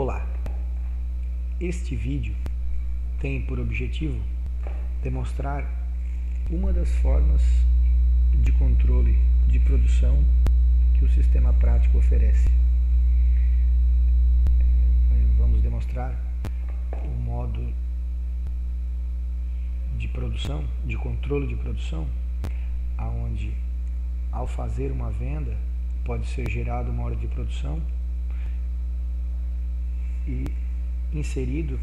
Olá, este vídeo tem por objetivo demonstrar uma das formas de controle de produção que o sistema prático oferece. Vamos demonstrar o modo de produção, de controle de produção, onde ao fazer uma venda pode ser gerada uma ordem de produção e inserido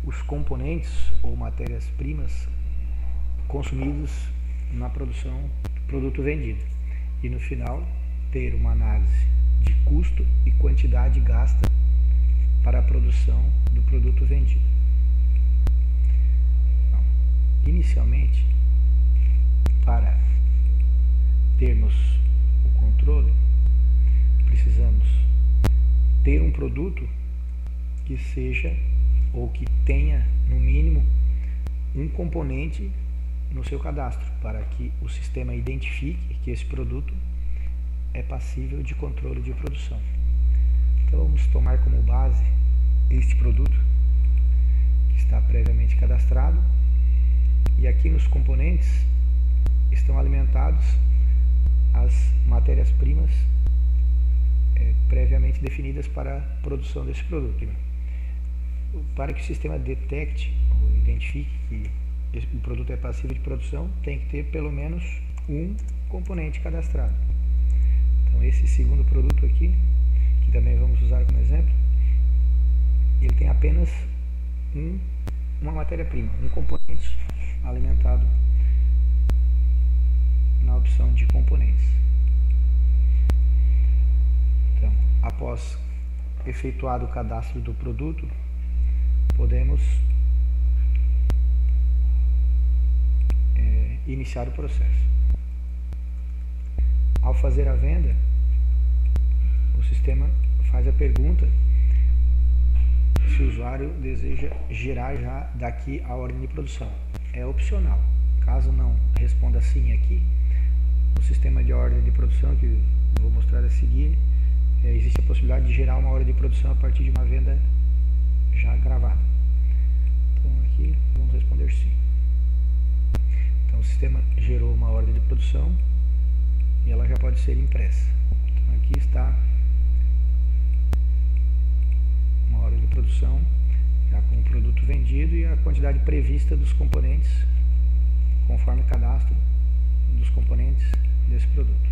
os componentes ou matérias-primas consumidos na produção do produto vendido, e no final ter uma análise de custo e quantidade gasta para a produção do produto vendido. Então, inicialmente, para termos o controle, precisamos ter um produto que seja ou que tenha no mínimo um componente no seu cadastro, para que o sistema identifique que esse produto é passível de controle de produção. Então vamos tomar como base este produto que está previamente cadastrado, e aqui nos componentes estão alimentados as matérias-primas previamente definidas para a produção desse produto. Para que o sistema detecte ou identifique que o produto é passível de produção, tem que ter pelo menos um componente cadastrado. Então esse segundo produto aqui, que também vamos usar como exemplo, ele tem apenas uma matéria-prima, um componente alimentado na opção de componentes. Então, após efetuado o cadastro do produto, podemos iniciar o processo. Ao fazer a venda, o sistema faz a pergunta se o usuário deseja gerar já daqui a ordem de produção. É opcional. Caso não responda sim aqui, o sistema de ordem de produção, que eu vou mostrar a seguir, existe a possibilidade de gerar uma ordem de produção a partir de uma venda já gravada. Então aqui vamos responder sim. Então o sistema gerou uma ordem de produção e ela já pode ser impressa. Então aqui está uma ordem de produção já com o produto vendido e a quantidade prevista dos componentes conforme o cadastro dos componentes desse produto.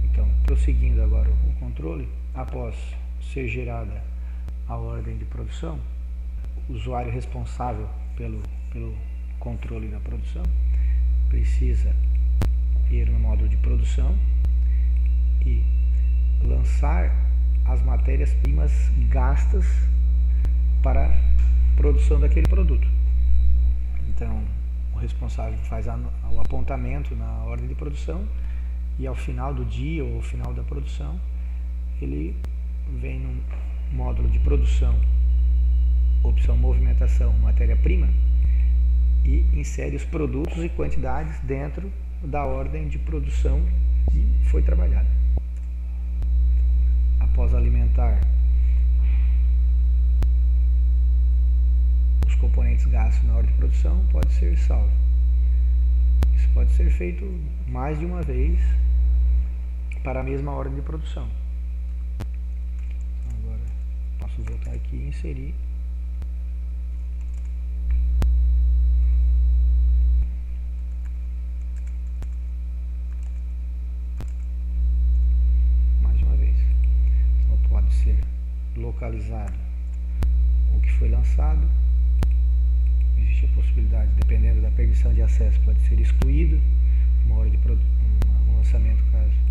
Então, prosseguindo agora o controle, após ser gerada a ordem de produção, o usuário responsável pelo controle da produção precisa ir no módulo de produção e lançar as matérias-primas gastas para a produção daquele produto. Então, o responsável faz o apontamento na ordem de produção e ao final do dia ou ao final da produção, ele vem no módulo de produção, opção movimentação matéria-prima, e insere os produtos e quantidades dentro da ordem de produção que foi trabalhada. Após alimentar os componentes gastos na ordem de produção, pode ser salvo. Isso pode ser feito mais de uma vez para a mesma ordem de produção. Então agora posso voltar aqui e inserir. Mais uma vez. Então pode ser localizado o que foi lançado. Existe a possibilidade, dependendo da permissão de acesso, pode ser excluído uma hora de um lançamento,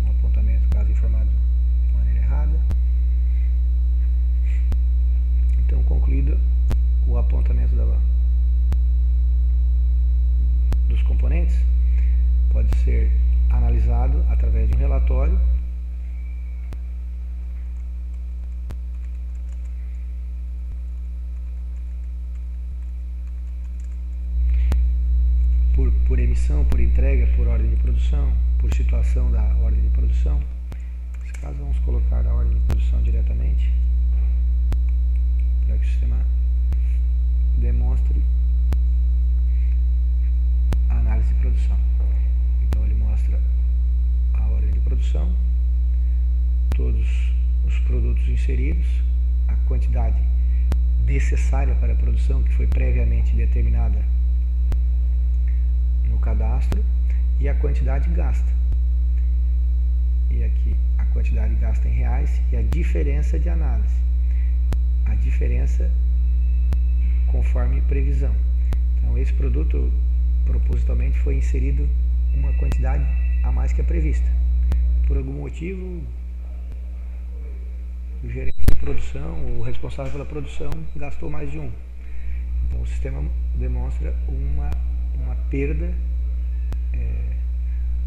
um apontamento, caso informado de maneira errada. Então, concluído o apontamento dos componentes, pode ser analisado através de um relatório por emissão, por entrega, por ordem de produção, por situação da ordem de produção. Nesse caso, vamos colocar a ordem de produção diretamente. quantidade necessária para a produção, que foi previamente determinada no cadastro, e a quantidade gasta. E aqui a quantidade gasta em reais e a diferença de análise. A diferença conforme previsão. Então, esse produto propositalmente foi inserido uma quantidade a mais que a prevista. Por algum motivo, o gerente de produção, o responsável pela produção, gastou mais de um. Então, o sistema demonstra uma perda,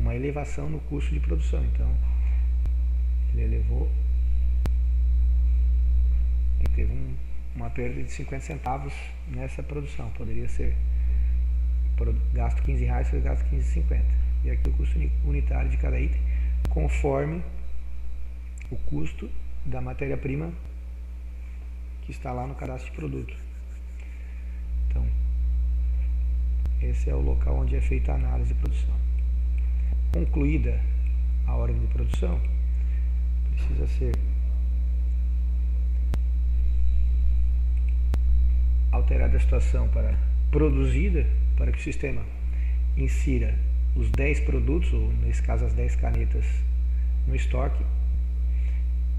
uma elevação no custo de produção. Então, ele teve uma perda de 50 centavos nessa produção. Poderia ser gasto R$15, foi gasto R$15,50. E aqui o custo unitário de cada item, conforme o custo da matéria-prima que está lá no cadastro de produto. Então, esse é o local onde é feita a análise de produção. Concluída a ordem de produção, precisa ser alterada a situação para produzida, para que o sistema insira os 10 produtos, ou nesse caso as 10 canetas, no estoque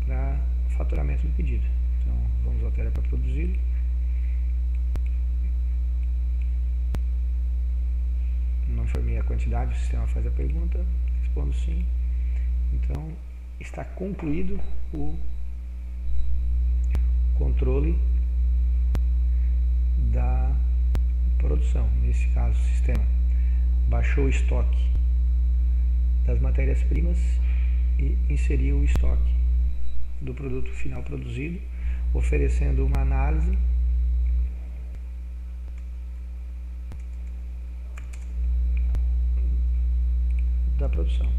para faturamento do pedido. Então vamos alterar para produzido. Não informei a quantidade, o sistema faz a pergunta, respondo sim. Então está concluído o controle da produção. Nesse caso, o sistema baixou o estoque das matérias-primas e inseriu o estoque do produto final produzido, oferecendo uma análise da produção.